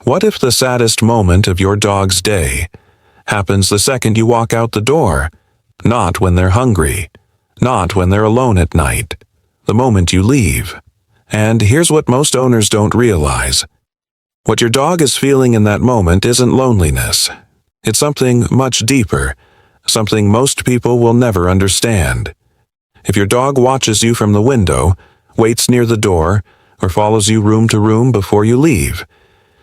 What if the saddest moment of your dog's day happens the second you walk out the door? Not when they're hungry, not when they're alone at night, the moment you leave. And here's what most owners don't realize. What your dog is feeling in that moment isn't loneliness. It's something much deeper, something most people will never understand. If your dog watches you from the window, waits near the door, or follows you room to room before you leave,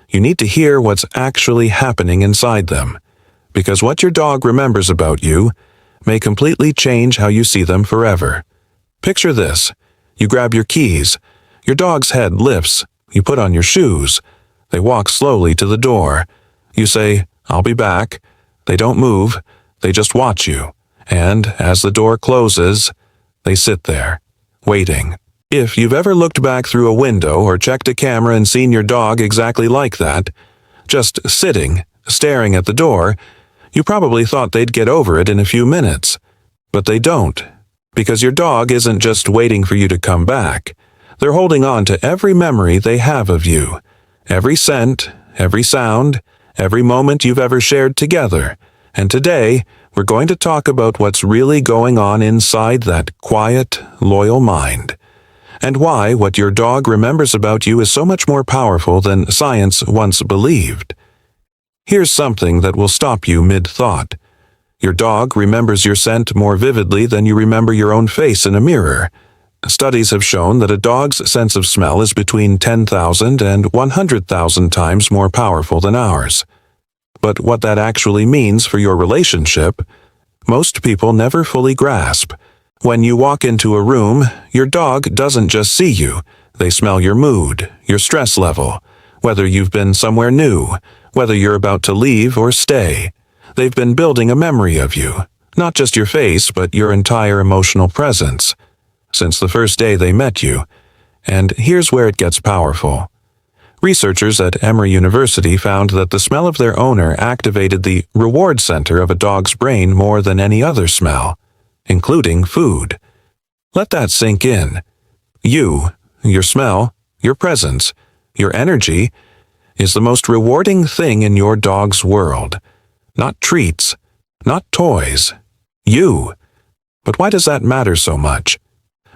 you need to hear what's actually happening inside them, because what your dog remembers about you may completely change how you see them forever. Picture this. You grab your keys. Your dog's head lifts. You put on your shoes. They walk slowly to the door. You say, "I'll be back." They don't move. They just watch you. And as the door closes, they sit there, waiting. If you've ever looked back through a window or checked a camera and seen your dog exactly like that, just sitting, staring at the door, you probably thought they'd get over it in a few minutes. But they don't, because your dog isn't just waiting for you to come back. They're holding on to every memory they have of you, every scent, every sound, every moment you've ever shared together. And today, we're going to talk about what's really going on inside that quiet, loyal mind, and why what your dog remembers about you is so much more powerful than science once believed. Here's something that will stop you mid-thought. Your dog remembers your scent more vividly than you remember your own face in a mirror. Studies have shown that a dog's sense of smell is between 10,000 and 100,000 times more powerful than ours. But what that actually means for your relationship, most people never fully grasp. When you walk into a room, your dog doesn't just see you. They smell your mood, your stress level, whether you've been somewhere new, whether you're about to leave or stay. They've been building a memory of you, not just your face, but your entire emotional presence, since the first day they met you. And here's where it gets powerful. Researchers at Emory University found that the smell of their owner activated the reward center of a dog's brain more than any other smell, including food. Let that sink in. You, your smell, your presence, your energy, is the most rewarding thing in your dog's world. Not treats, not toys. You. But why does that matter so much?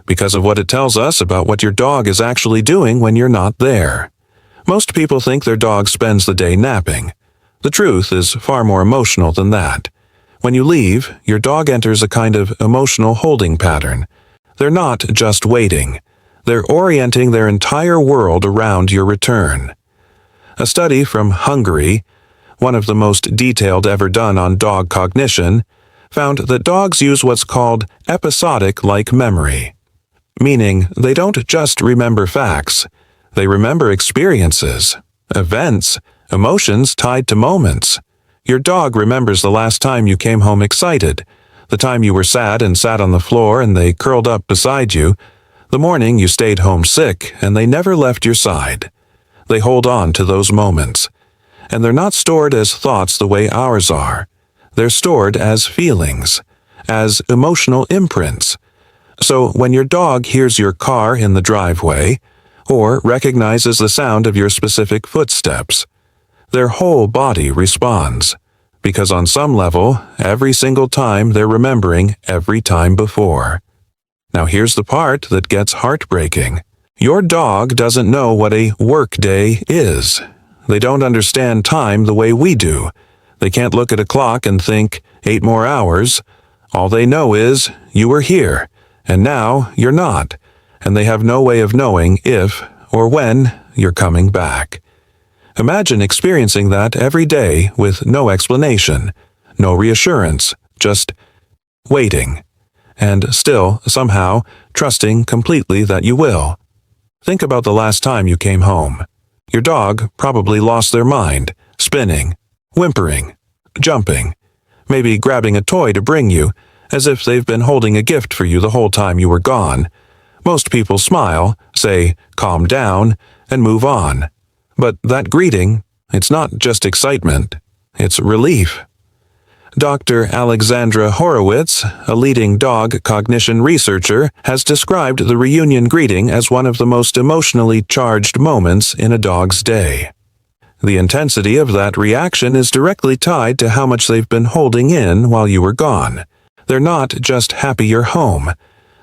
Because of what it tells us about what your dog is actually doing when you're not there. Most people think their dog spends the day napping. The truth is far more emotional than that. When you leave, your dog enters a kind of emotional holding pattern. They're not just waiting. They're orienting their entire world around your return. A study from Hungary, one of the most detailed ever done on dog cognition, found that dogs use what's called episodic-like memory, meaning they don't just remember facts. They remember experiences, events, emotions tied to moments. Your dog remembers the last time you came home excited, the time you were sad and sat on the floor and they curled up beside you, the morning you stayed home sick and they never left your side. They hold on to those moments. And they're not stored as thoughts the way ours are. They're stored as feelings, as emotional imprints. So when your dog hears your car in the driveway, or recognizes the sound of your specific footsteps, their whole body responds, because on some level, every single time they're remembering every time before. Now here's the part that gets heartbreaking. Your dog doesn't know what a work day is. They don't understand time the way we do. They can't look at a clock and think, 8 more hours. All they know is, you were here, and now you're not, and they have no way of knowing if or when you're coming back. Imagine experiencing that every day with no explanation, no reassurance, just waiting, and still, somehow, trusting completely that you will. Think about the last time you came home. Your dog probably lost their mind, spinning, whimpering, jumping, maybe grabbing a toy to bring you, as if they've been holding a gift for you the whole time you were gone. Most people smile, say, "Calm down," and move on. But that greeting, it's not just excitement, it's relief. Dr. Alexandra Horowitz, a leading dog cognition researcher, has described the reunion greeting as one of the most emotionally charged moments in a dog's day. The intensity of that reaction is directly tied to how much they've been holding in while you were gone. They're not just happy you're home.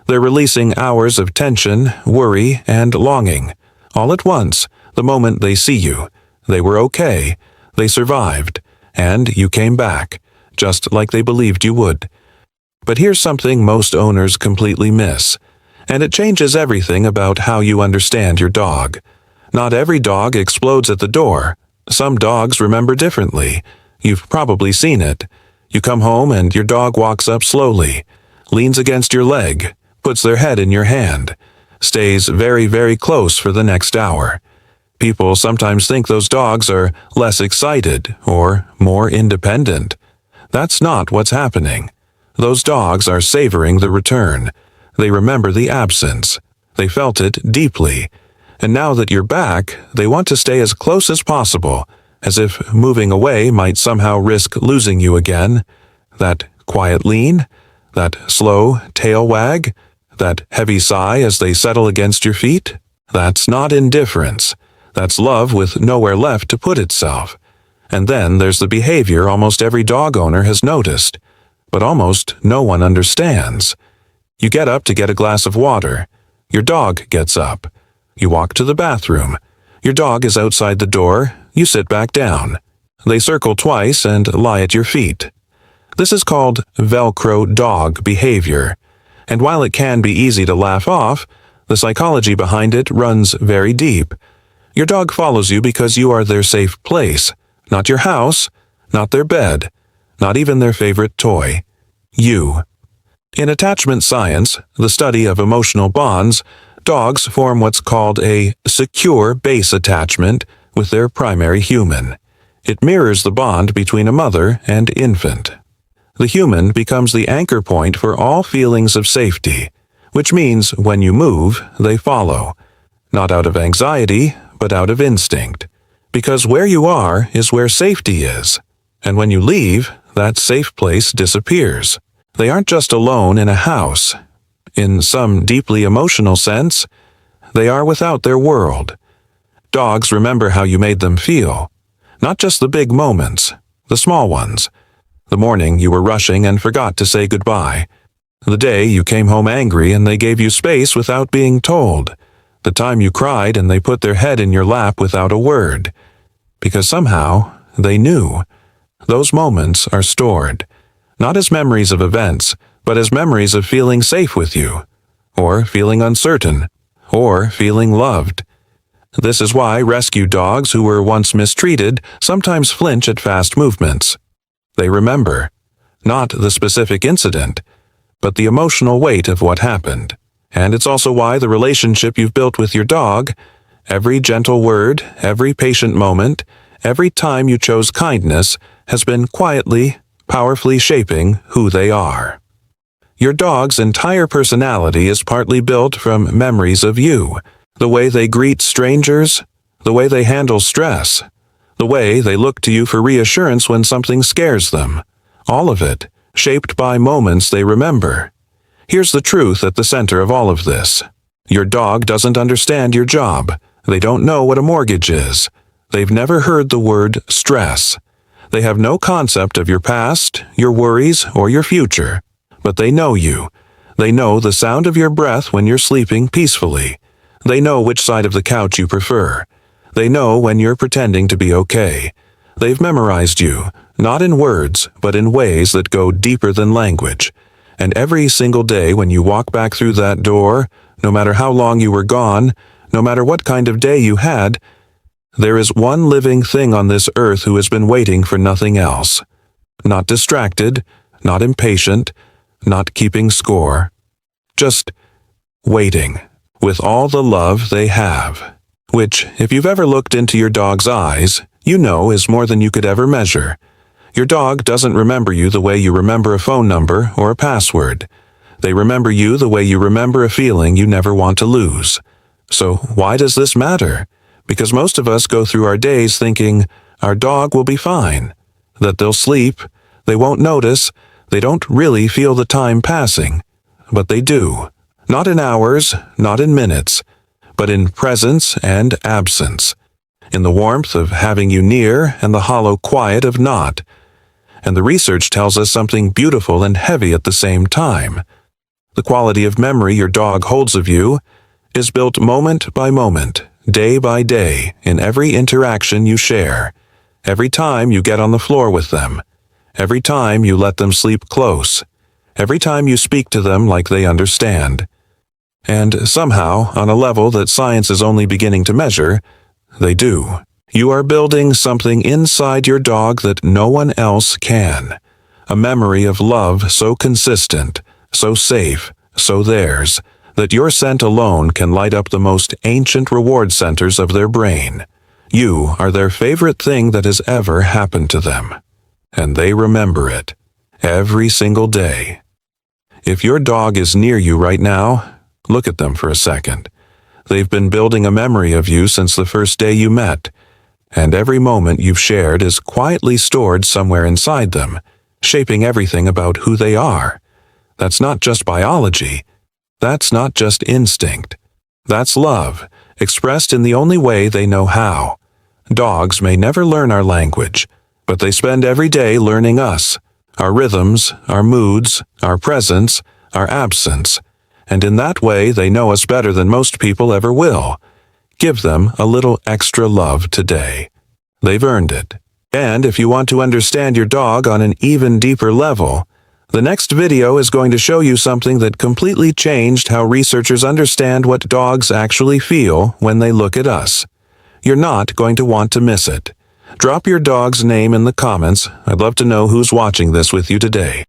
They're releasing hours of tension, worry, and longing. All at once, the moment they see you. They were okay. They survived. And you came back, just like they believed you would. But here's something most owners completely miss. And it changes everything about how you understand your dog. Not every dog explodes at the door. Some dogs remember differently. You've probably seen it. You come home and your dog walks up slowly, leans against your leg, puts their head in your hand, stays very, very close for the next hour. People sometimes think those dogs are less excited or more independent. That's not what's happening. Those dogs are savoring the return. They remember the absence. They felt it deeply. And now that you're back, they want to stay as close as possible, as if moving away might somehow risk losing you again. That quiet lean, that slow tail wag, that heavy sigh as they settle against your feet, that's not indifference. That's love with nowhere left to put itself. And then there's the behavior almost every dog owner has noticed, but almost no one understands. You get up to get a glass of water. Your dog gets up. You walk to the bathroom. Your dog is outside the door. You sit back down. They circle twice and lie at your feet. This is called Velcro dog behavior. And while it can be easy to laugh off, the psychology behind it runs very deep. Your dog follows you because you are their safe place, not your house, not their bed, not even their favorite toy. You. In attachment science, the study of emotional bonds, dogs form what's called a secure base attachment with their primary human. It mirrors the bond between a mother and infant. The human becomes the anchor point for all feelings of safety, which means when you move, they follow. Not out of anxiety, but out of instinct. Because where you are is where safety is. And when you leave, that safe place disappears. They aren't just alone in a house. In some deeply emotional sense, they are without their world. Dogs remember how you made them feel. Not just the big moments, the small ones. The morning you were rushing and forgot to say goodbye. The day you came home angry and they gave you space without being told. The time you cried and they put their head in your lap without a word. Because somehow they knew. Those moments are stored, not as memories of events, but as memories of feeling safe with you, or feeling uncertain, or feeling loved. This is why rescue dogs who were once mistreated sometimes flinch at fast movements. They remember, not the specific incident, but the emotional weight of what happened. And it's also why the relationship you've built with your dog, every gentle word, every patient moment, every time you chose kindness, has been quietly, powerfully shaping who they are. Your dog's entire personality is partly built from memories of you, the way they greet strangers, the way they handle stress, the way they look to you for reassurance when something scares them. All of it, shaped by moments they remember. Here's the truth at the center of all of this. Your dog doesn't understand your job. They don't know what a mortgage is. They've never heard the word stress. They have no concept of your past, your worries, or your future. But they know you. They know the sound of your breath when you're sleeping peacefully. They know which side of the couch you prefer. They know when you're pretending to be okay. They've memorized you, not in words, but in ways that go deeper than language. And every single day when you walk back through that door, no matter how long you were gone, no matter what kind of day you had, there is one living thing on this earth who has been waiting for nothing else. Not distracted, not impatient, not keeping score. Just waiting, with all the love they have. Which, if you've ever looked into your dog's eyes, you know is more than you could ever measure. Your dog doesn't remember you the way you remember a phone number or a password. They remember you the way you remember a feeling you never want to lose. So why does this matter? Because most of us go through our days thinking our dog will be fine, that they'll sleep, they won't notice, they don't really feel the time passing. But they do. Not in hours, not in minutes, but in presence and absence. in the warmth of having you near and the hollow quiet of not. And the research tells us something beautiful and heavy at the same time. The quality of memory your dog holds of you is built moment by moment, day by day, in every interaction you share, every time you get on the floor with them, every time you let them sleep close, every time you speak to them like they understand. And somehow, on a level that science is only beginning to measure, they do. You are building something inside your dog that no one else can. A memory of love so consistent, so safe, so theirs, that your scent alone can light up the most ancient reward centers of their brain. You are their favorite thing that has ever happened to them. And they remember it. Every single day. If your dog is near you right now, look at them for a second. They've been building a memory of you since the first day you met, and every moment you've shared is quietly stored somewhere inside them, shaping everything about who they are. That's not just biology. That's not just instinct. That's love, expressed in the only way they know how. Dogs may never learn our language, but they spend every day learning us, our rhythms, our moods, our presence, our absence, and in that way they know us better than most people ever will. Give them a little extra love today. They've earned it. And if you want to understand your dog on an even deeper level, the next video is going to show you something that completely changed how researchers understand what dogs actually feel when they look at us. You're not going to want to miss it. Drop your dog's name in the comments. I'd love to know who's watching this with you today.